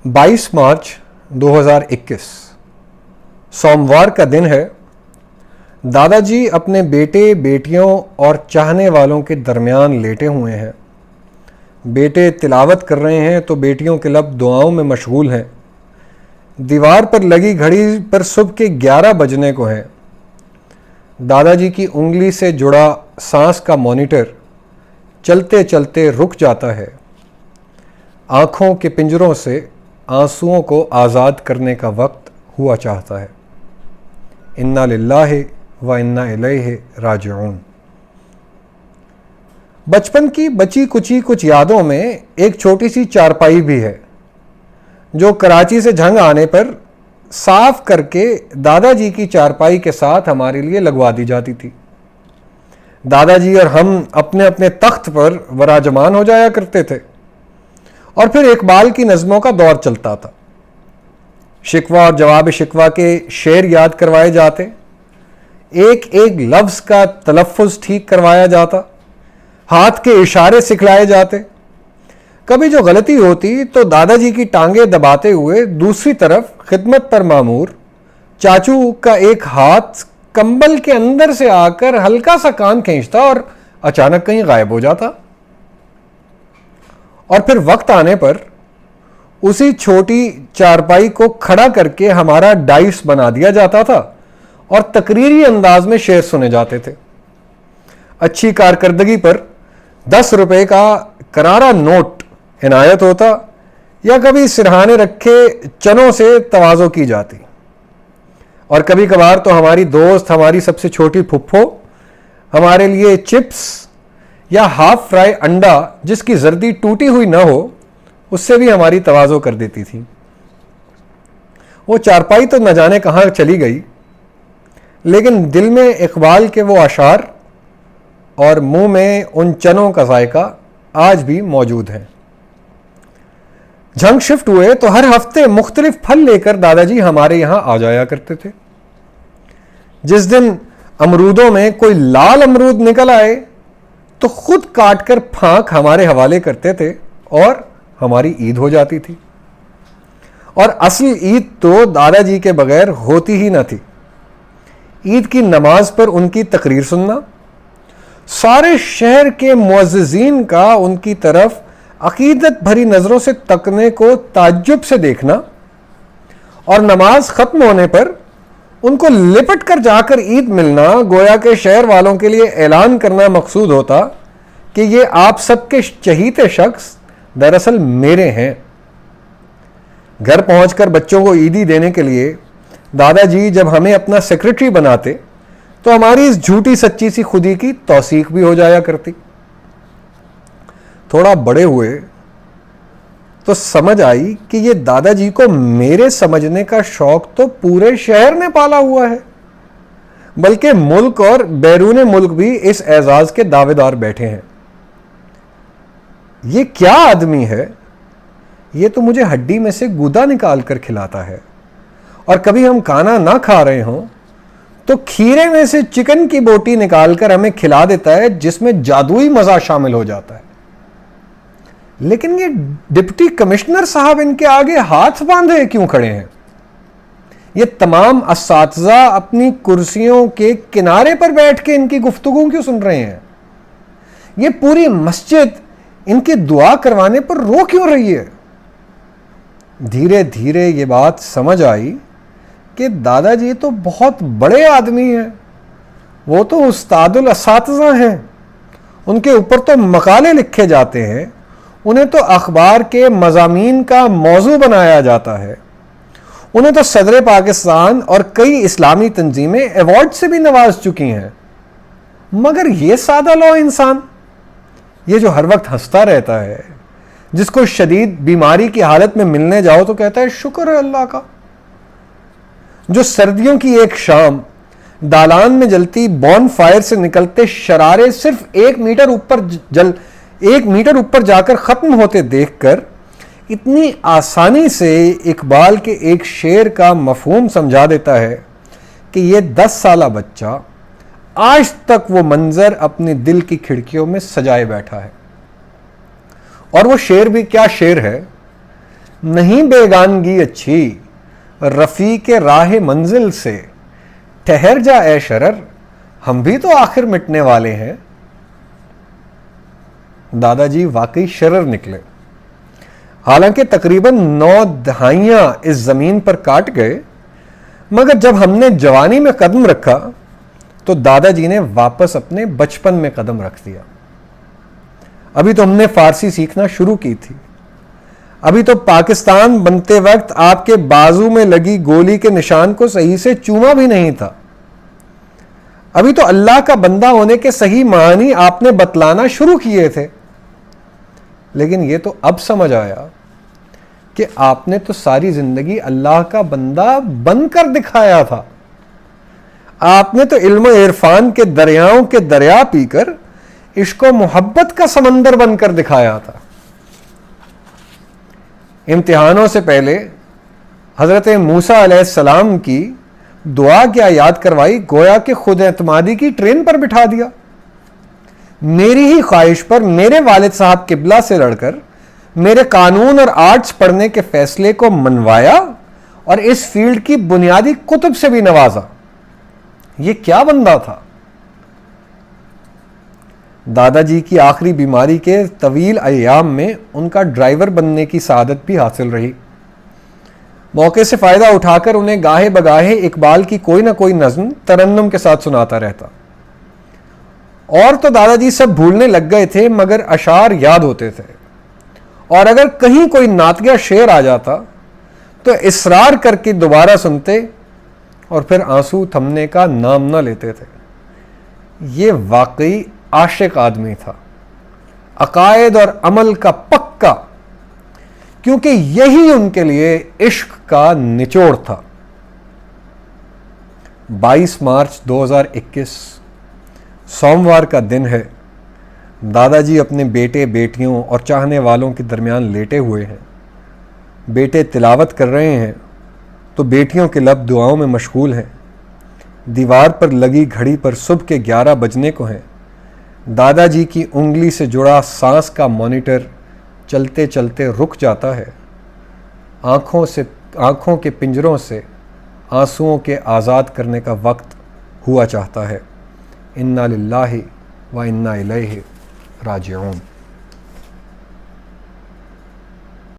22 मार्च 2021 सोमवार का दिन है। दादाजी अपने बेटे बेटियों और चाहने वालों के दरमियान लेटे हुए हैं। बेटे तिलावत कर रहे हैं तो बेटियों के लब दुआओं में मशगूल हैं। दीवार पर लगी घड़ी पर सुबह के 11 बजने को हैं। दादाजी की उंगली से जुड़ा सांस का मॉनिटर चलते चलते रुक जाता है। आँखों के पिंजरों से आंसुओं को आज़ाद करने का वक्त हुआ चाहता है। इन्ना लिल्लाहि व इन्ना इलैहि राजिऊन। बचपन की बची कुची कुछ यादों में एक छोटी सी चारपाई भी है जो कराची से जंग आने पर साफ करके दादाजी की चारपाई के साथ हमारे लिए लगवा दी जाती थी। दादाजी और हम अपने अपने तख्त पर वराजमान हो जाया करते थे और फिर इकबाल की नज़मों का दौर चलता था। शिकवा और जवाब शिकवा के शेर याद करवाए जाते, एक एक लफ्ज़ का तलफ़्फ़ुज़ ठीक करवाया जाता, हाथ के इशारे सिखलाए जाते। कभी जो गलती होती तो दादाजी की टांगे दबाते हुए दूसरी तरफ खिदमत पर मामूर चाचू का एक हाथ कंबल के अंदर से आकर हल्का सा कान खींचता और अचानक कहीं गायब हो जाता। और फिर वक्त आने पर उसी छोटी चारपाई को खड़ा करके हमारा डाइस बना दिया जाता था और तकरीरी अंदाज में शेर सुने जाते थे। अच्छी कारकर्दगी पर 10 रुपए का करारा नोट इनायत होता या कभी सिरहाने रखे चनों से तवाज़ो की जाती। और कभी कभार तो हमारी दोस्त, हमारी सबसे छोटी फुफ्फो हमारे लिए चिप्स या हाफ फ्राई अंडा जिसकी जर्दी टूटी हुई ना हो उससे भी हमारी तवाज़ो कर देती थी। वो चारपाई तो न जाने कहाँ चली गई, लेकिन दिल में इकबाल के वो अशार और मुंह में उन चनों का जायका आज भी मौजूद है। जंग शिफ्ट हुए तो हर हफ्ते मुख्तलिफ फल लेकर दादाजी हमारे यहाँ आ जाया करते थे। जिस दिन अमरूदों में कोई लाल अमरूद निकल आए तो खुद काट कर फांक हमारे हवाले करते थे और हमारी ईद हो जाती थी। और असली ईद तो दादाजी के बगैर होती ही न थी। ईद की नमाज पर उनकी तकरीर सुनना, सारे शहर के मुअज्जिज़ीन का उनकी तरफ अकीदत भरी नज़रों से तकने को ताज्जुब से देखना और नमाज ख़त्म होने पर उनको लिपट कर जाकर ईद मिलना, गोया के शहर वालों के लिए ऐलान करना मकसूद होता कि ये आप सबके चहीते शख्स दरअसल मेरे हैं। घर पहुंचकर बच्चों को ईदी देने के लिए दादाजी जब हमें अपना सेक्रेटरी बनाते तो हमारी इस झूठी सच्ची सी खुदी की तौसीक भी हो जाया करती। थोड़ा बड़े हुए तो समझ आई कि ये दादाजी को मेरे समझने का शौक तो पूरे शहर ने पाला हुआ है, बल्कि मुल्क और बैरून मुल्क भी इस एजाज के दावेदार बैठे हैं। ये क्या आदमी है, ये तो मुझे हड्डी में से गुदा निकाल कर खिलाता है। और कभी हम खाना ना खा रहे हों तो खीरे में से चिकन की बोटी निकाल कर हमें खिला देता है जिसमें जादुई मजा शामिल हो जाता है। लेकिन ये डिप्टी कमिश्नर साहब इनके आगे हाथ बांधे क्यों खड़े हैं? ये तमाम अस्सातिज़ा अपनी कुर्सियों के किनारे पर बैठ के इनकी गुफ्तगू क्यों सुन रहे हैं? ये पूरी मस्जिद इनकी दुआ करवाने पर रो क्यों रही है? धीरे धीरे ये बात समझ आई कि दादाजी तो बहुत बड़े आदमी हैं। वो तो उस्तादुल अस्सातिज़ा हैं। उनके ऊपर तो मकाले लिखे जाते हैं, उन्हें तो अखबार के मज़ामीन का मौजू बनाया जाता है, उन्हें तो सदर पाकिस्तान और कई इस्लामी तंजीमें अवार्ड से भी नवाज चुकी हैं। मगर ये सादा लो इंसान, ये जो हर वक्त हंसता रहता है, जिसको शदीद बीमारी की हालत में मिलने जाओ तो कहता है शुक्र है अल्लाह का, जो सर्दियों की एक शाम दालान में जलती बॉन फायर से निकलते शरारे सिर्फ 1 मीटर ऊपर जाकर खत्म होते देखकर इतनी आसानी से इकबाल के एक शेर का मफहूम समझा देता है कि ये 10 साला बच्चा आज तक वो मंजर अपने दिल की खिड़कियों में सजाए बैठा है। और वो शेर भी क्या शेर है نہیں بیگانگی اچھی رفیق راہ منزل سے، ٹھہر جا اے شرر ہم بھی تو آخر مٹنے والے ہیں۔ دادا جی واقعی شرر نکلے، حالانکہ تقریباً 9 دہائیاں اس زمین پر کاٹ گئے، مگر جب ہم نے جوانی میں قدم رکھا تو دادا جی نے واپس اپنے بچپن میں قدم رکھ دیا۔ ابھی تو ہم نے فارسی سیکھنا شروع کی تھی، ابھی تو پاکستان بنتے وقت آپ کے بازو میں لگی گولی کے نشان کو صحیح سے چوما بھی نہیں تھا، ابھی تو اللہ کا بندہ ہونے کے صحیح معنی آپ نے بتلانا شروع کیے تھے، لیکن یہ تو اب سمجھ آیا کہ آپ نے تو ساری زندگی اللہ کا بندہ بن کر دکھایا تھا۔ آپ نے تو علم و عرفان کے دریاؤں کے دریا پی کر عشق و محبت کا سمندر بن کر دکھایا تھا۔ امتحانوں سے پہلے حضرت موسیٰ علیہ السلام کی دعا کیا یاد کروائی، گویا کہ خود اعتمادی کی ٹرین پر بٹھا دیا۔ میری ہی خواہش پر میرے والد صاحب قبلہ سے لڑ کر میرے قانون اور آرٹس پڑھنے کے فیصلے کو منوایا اور اس فیلڈ کی بنیادی کتب سے بھی نوازا۔ یہ کیا بندہ تھا؟ دادا جی کی آخری بیماری کے طویل ایام میں ان کا ڈرائیور بننے کی سعادت بھی حاصل رہی۔ موقع سے فائدہ اٹھا کر انہیں گاہے بگاہے اقبال کی کوئی نہ کوئی نظم ترنم کے ساتھ سناتا رہتا۔ اور تو دادا جی سب بھولنے لگ گئے تھے، مگر اشعار یاد ہوتے تھے، اور اگر کہیں کوئی نعتیہ شعر آ جاتا تو اصرار کر کے دوبارہ سنتے اور پھر آنسو تھمنے کا نام نہ لیتے تھے۔ یہ واقعی عاشق آدمی تھا، عقائد اور عمل کا پکا، کیونکہ یہی ان کے لیے عشق کا نچوڑ تھا۔ 22 مارچ 2021 سوموار کا دن ہے۔ دادا جی اپنے بیٹے بیٹیوں اور چاہنے والوں کے درمیان لیٹے ہوئے ہیں۔ بیٹے تلاوت کر رہے ہیں تو بیٹیوں کے لب دعاؤں میں مشغول ہیں۔ دیوار پر لگی گھڑی پر صبح کے 11 بجنے کو ہیں۔ دادا جی کی انگلی سے جڑا سانس کا مانیٹر چلتے چلتے رک جاتا ہے۔ آنکھوں کے پنجروں سے آنسوؤں کے آزاد کرنے کا وقت ہوا چاہتا ہے۔ انا للہ و انا الیہ راجعون۔